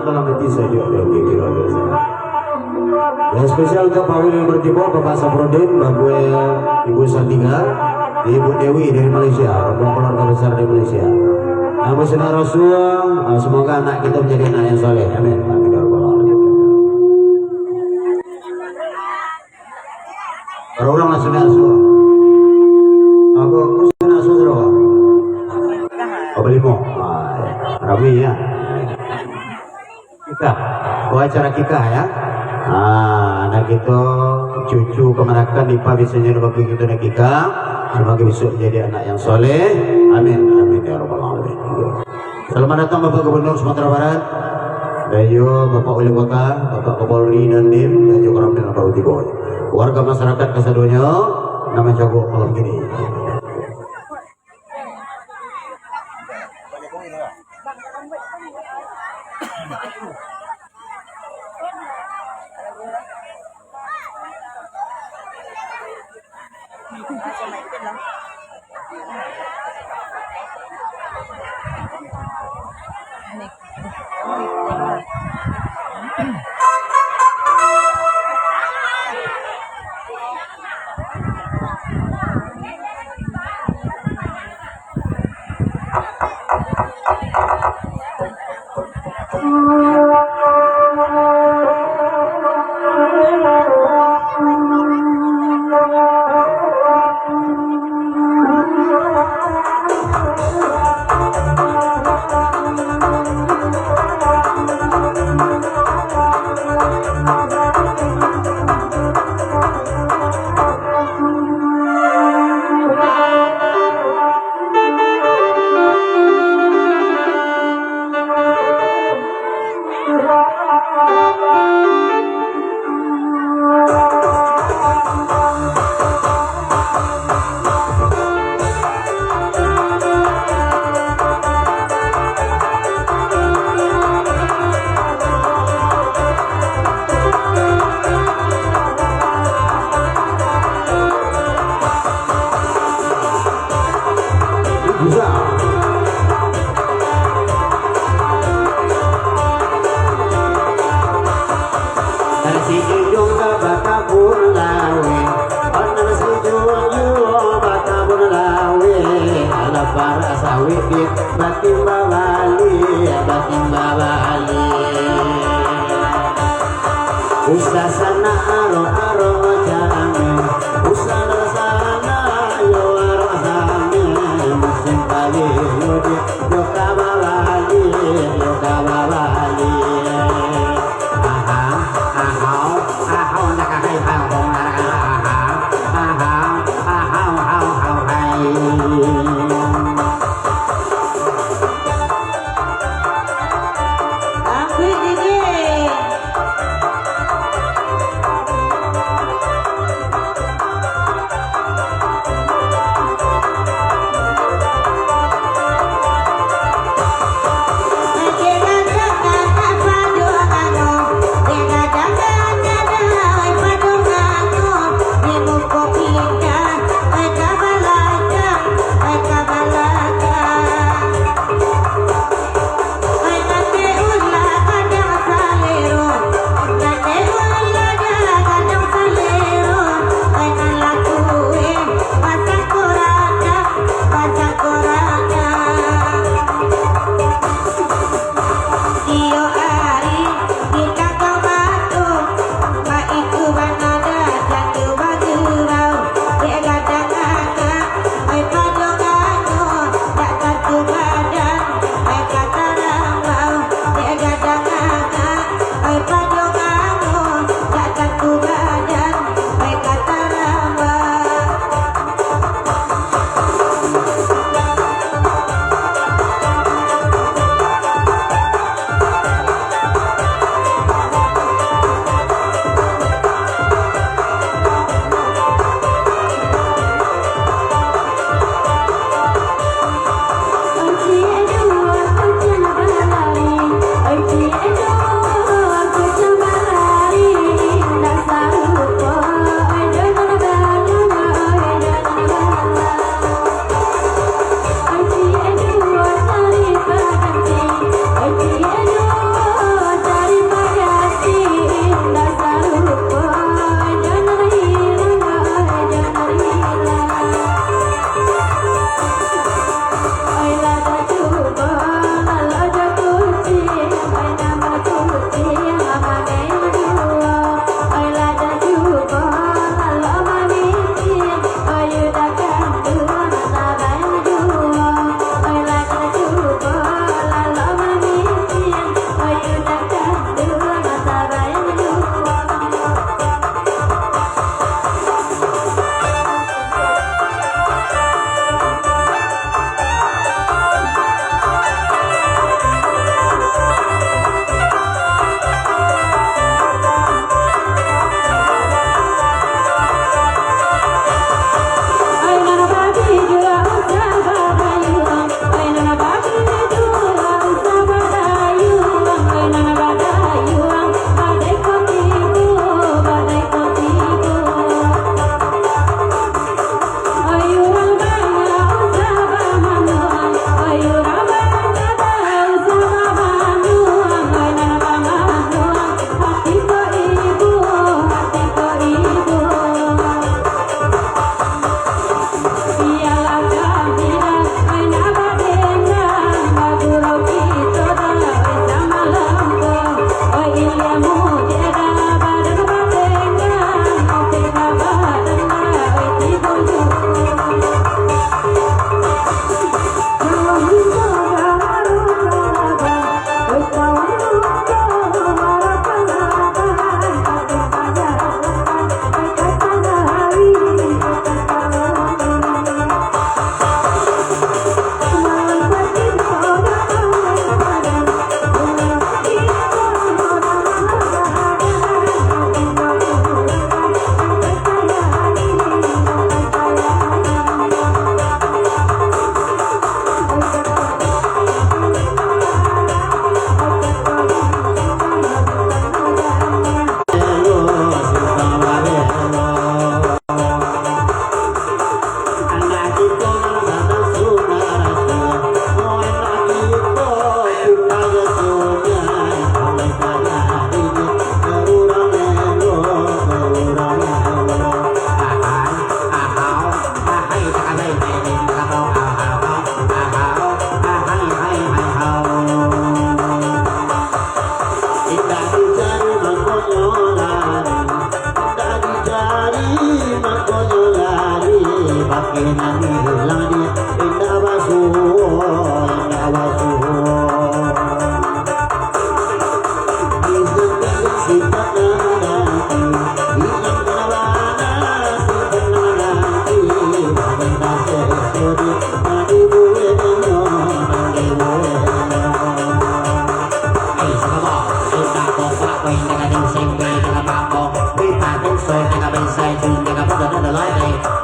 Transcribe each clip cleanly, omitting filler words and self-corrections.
dalam hati saja yang spesial untuk Pak Wil yang bertiba, Bapak Saprudin, Bapak Ibu Santiga, Ibu Dewi dari Malaysia, rombongan keluarga besar dari Malaysia. Nama Sunnah Rasul, semoga anak kita menjadi anak yang soleh. Amin. Amin. Orang lah Sunnah Rasul. Aku Sunnah Rasul berapa? Oh, lima. Rami ya. Kita, acara kita ya. Anak kita cucu kemanakan Dipa biasanya bagi kita nak kita semoga besok jadi anak yang soleh. Amin. Amin ya rabbal alamin. Selamat datang Bapak Gubernur Sumatera Barat, dan juga Bapak Wali Kota, Bapak Kapolri dan Dim, dan juga Ramil Bapak Utiboy, warga masyarakat kesaduanya, nama jago malam ini. Usasana aro aro jame, usana sana yo aro jame, musim kali yodi yo kabali. Ahau nak hai hau ahau hai.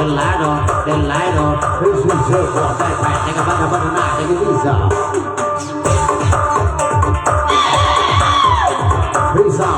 dell'aino, dai, che va a che pizza. Pizza,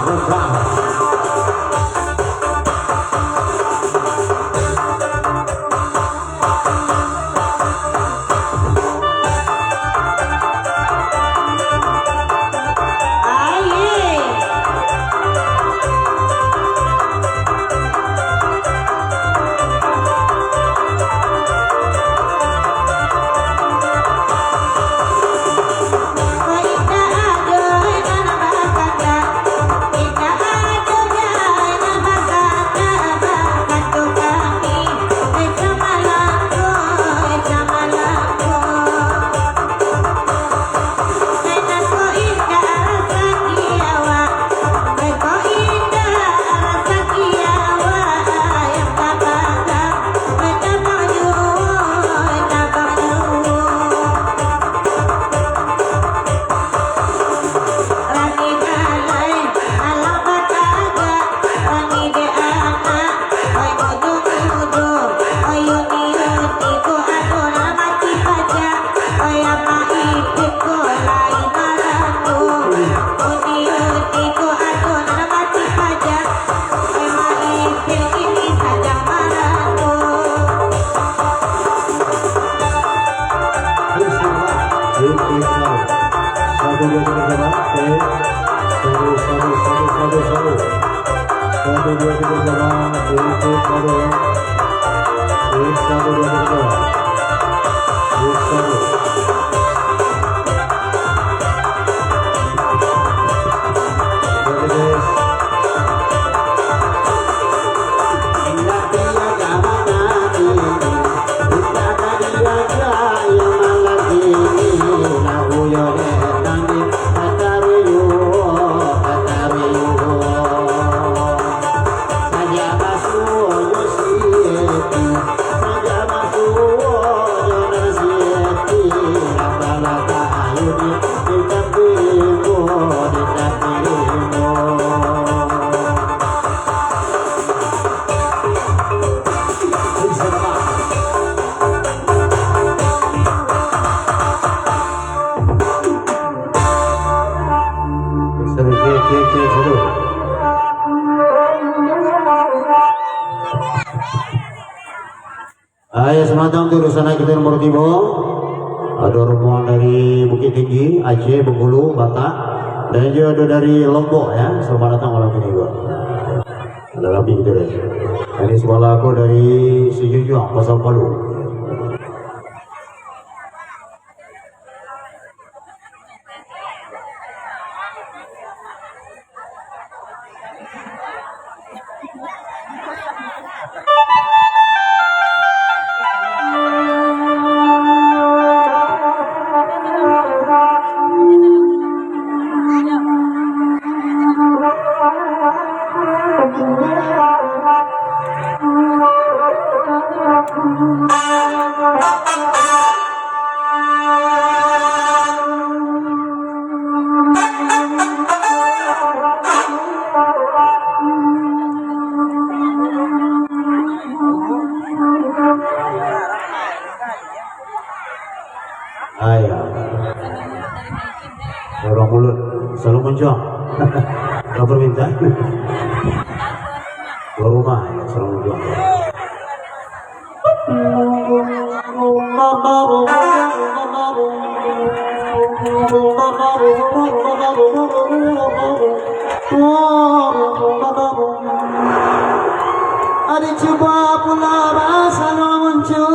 Ayo sematang turun sana kita nomor 3. Ada rombongan dari Bukit Tinggi, Aceh, Bengkulu, Batak, dan juga ada dari Lombok ya. Selamat datang malam ini gua. Ada lebih gitu deh. Ini sekolah aku dari Sijujuang, Pasar Palu. Orang mulut selalu muncul. Kau permintaan keluar rumah ya, selalu muncul. Ada coba pula rasa muncul.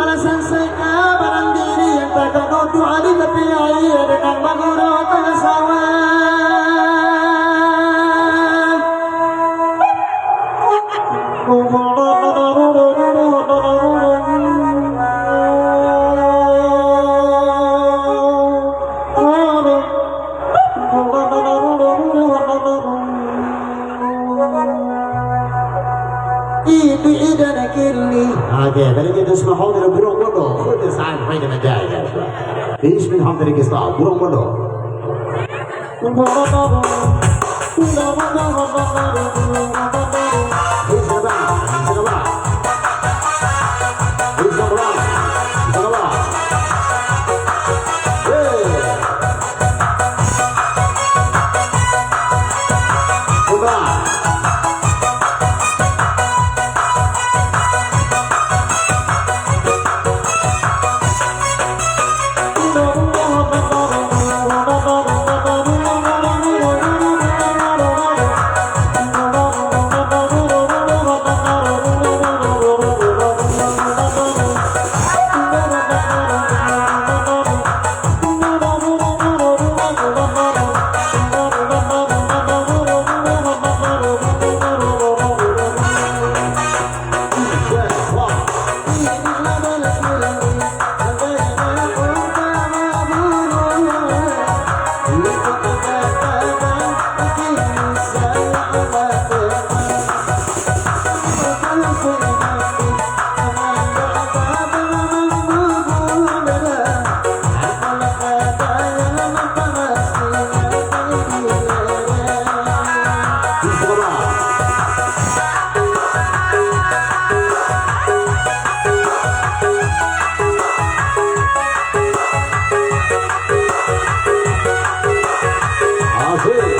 Alasan saya barang diri yang takkan doa di tepi air dengan mengurut pesawat. Oke, tadi kita sudah hadir burung bodoh. Kita saat main dengan jaya. Bismillahirrahmanirrahim. Burung bodoh. Asik.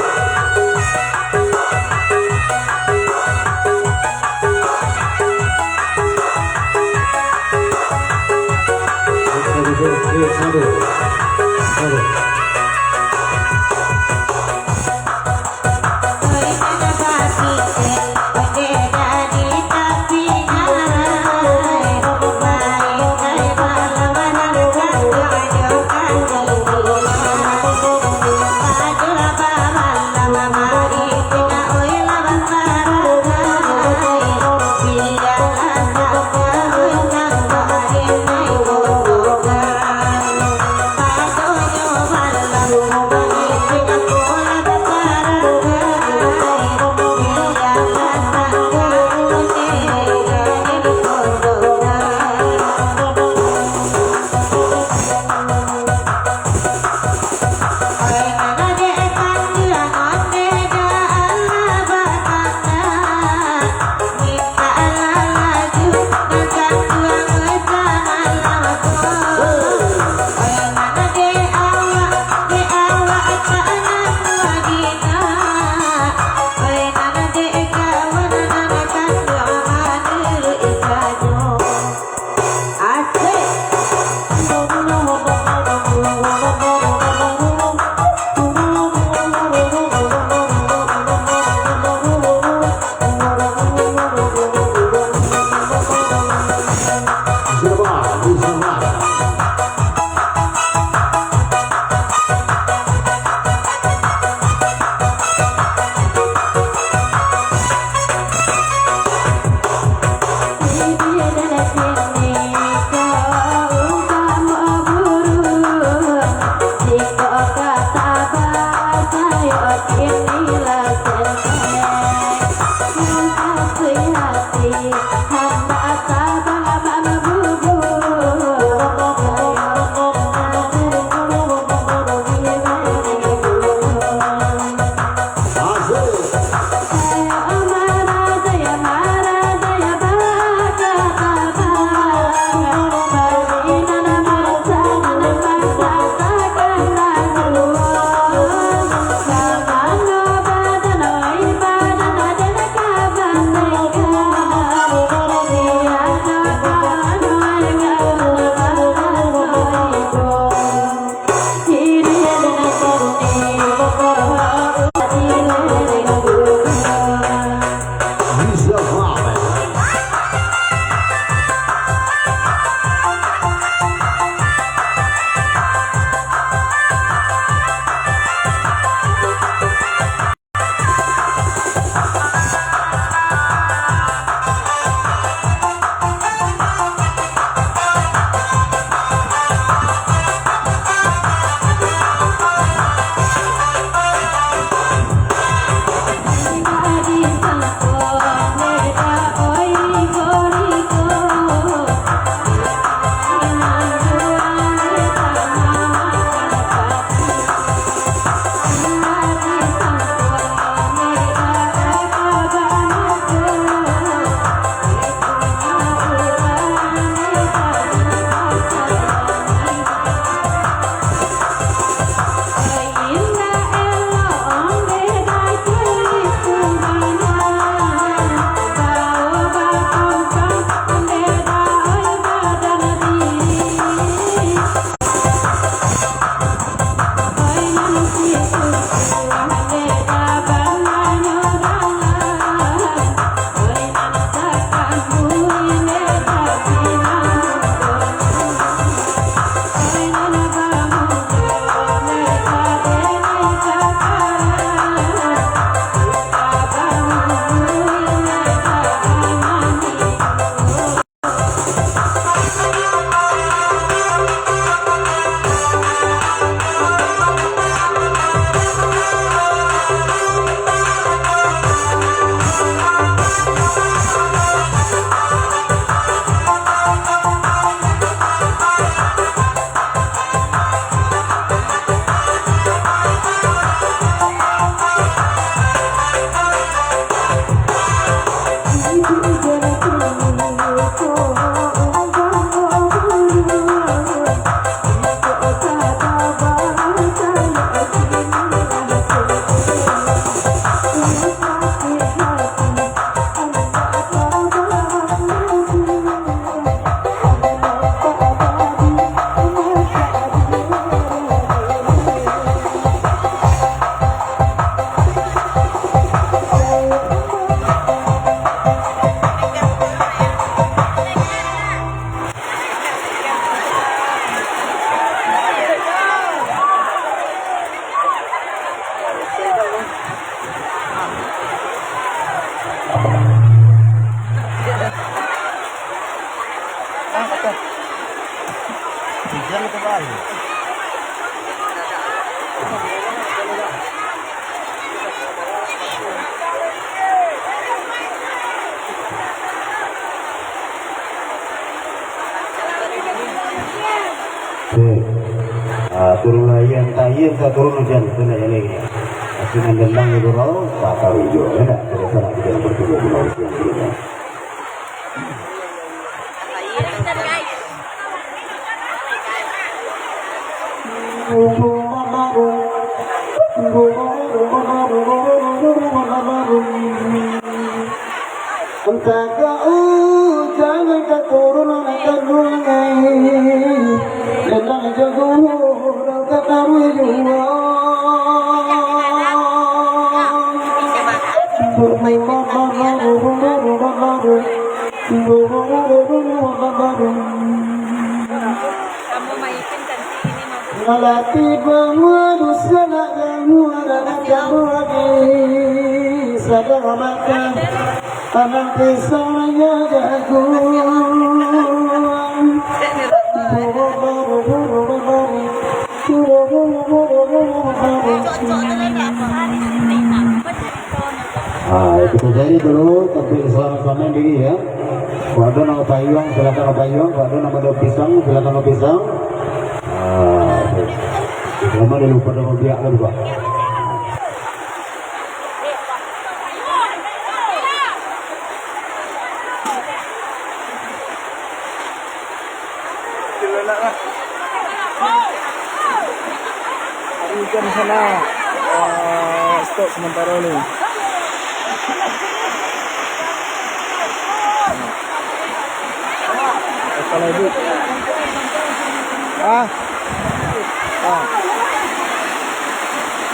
turun layan tayin tak turun hujan kena yang ini. Asinan dendang itu roh tak tahu juga. Ada terasa kita bertemu pulau siang ini. Entah kau jangan kau turun nak rungai, dendang jago nak kataru jua. Bermain kamu maikin kan ini mau ngalati bangadu sana muara jambagi sadar mata anak kisahnya jago itu jadi dulu tapi selama diri ya. Waduh nama payung silakan nama payung, waduh nama daun pisang silakan nama pisang. Lama dia lupa nama biak lagi pak. Hujan sana stop sementara ni. Kalau itu